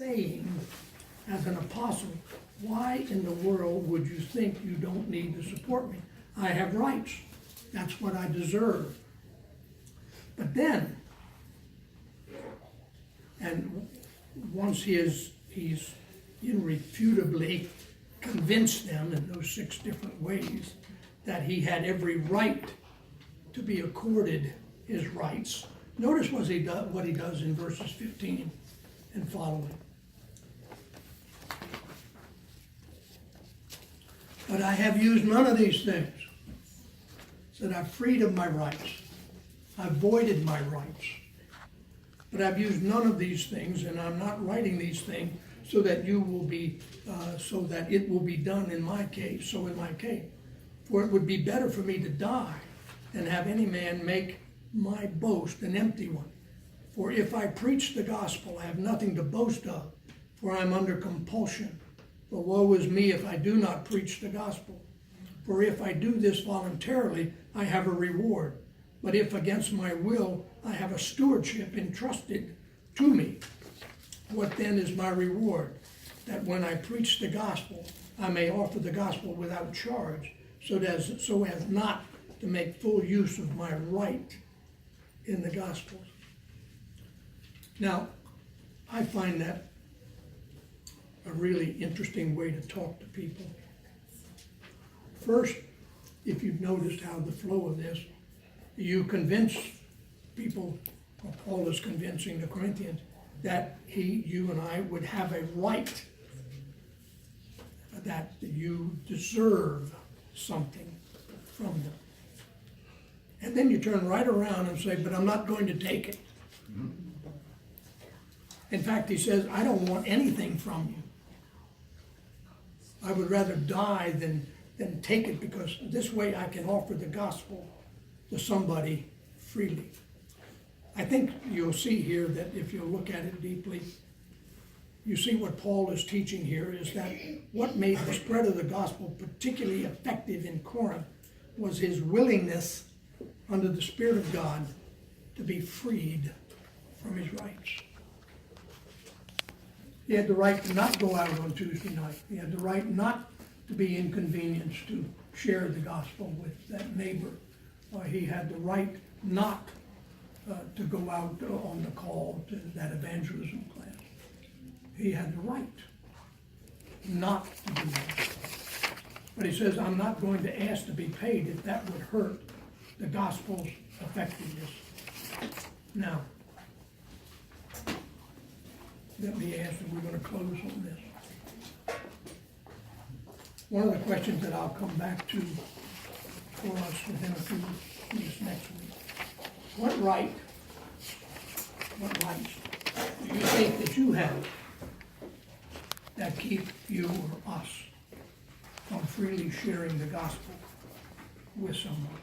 saying, as an apostle, why in the world would you think you don't need to support me? I have rights. That's what I deserve. But then, and once he's irrefutably convinced them in those 6 different ways that he had every right to be accorded his rights, notice what he does in verses 15 and following. But I have used none of these things. Said I've freed of my rights. I've voided my rights. But I've used none of these things, and I'm not writing these things so that you will be, so that it will be done in my case. So in my case, for it would be better for me to die than have any man make my boast an empty one. For if I preach the gospel, I have nothing to boast of, for I am under compulsion. But woe is me if I do not preach the gospel. For if I do this voluntarily, I have a reward. But if against my will, I have a stewardship entrusted to me. What then is my reward? That when I preach the gospel, I may offer the gospel without charge, so as not to make full use of my right in the gospel. Now, I find that a really interesting way to talk to people. First, if you've noticed how the flow of this, you convince people, or Paul is convincing the Corinthians, that you and I would have a right, that you deserve something from them. And then you turn right around and say, but I'm not going to take it. In fact, he says, I don't want anything from you. I would rather die than take it, because this way I can offer the gospel to somebody freely. I think you'll see here that if you look at it deeply, you see what Paul is teaching here is that what made the spread of the gospel particularly effective in Corinth was his willingness under the Spirit of God to be freed from his rights. He had the right to not go out on Tuesday night. He had the right not to be inconvenienced to share the gospel with that neighbor. He had the right not to go out on the call to that evangelism class. He had the right not to do that. But he says, I'm not going to ask to be paid if that would hurt the gospel's effectiveness. Now, let me ask, and we're going to close on this. One of the questions that I'll come back to for us within a few weeks next week. What rights do you think that you have that keep you or us from freely sharing the gospel with someone?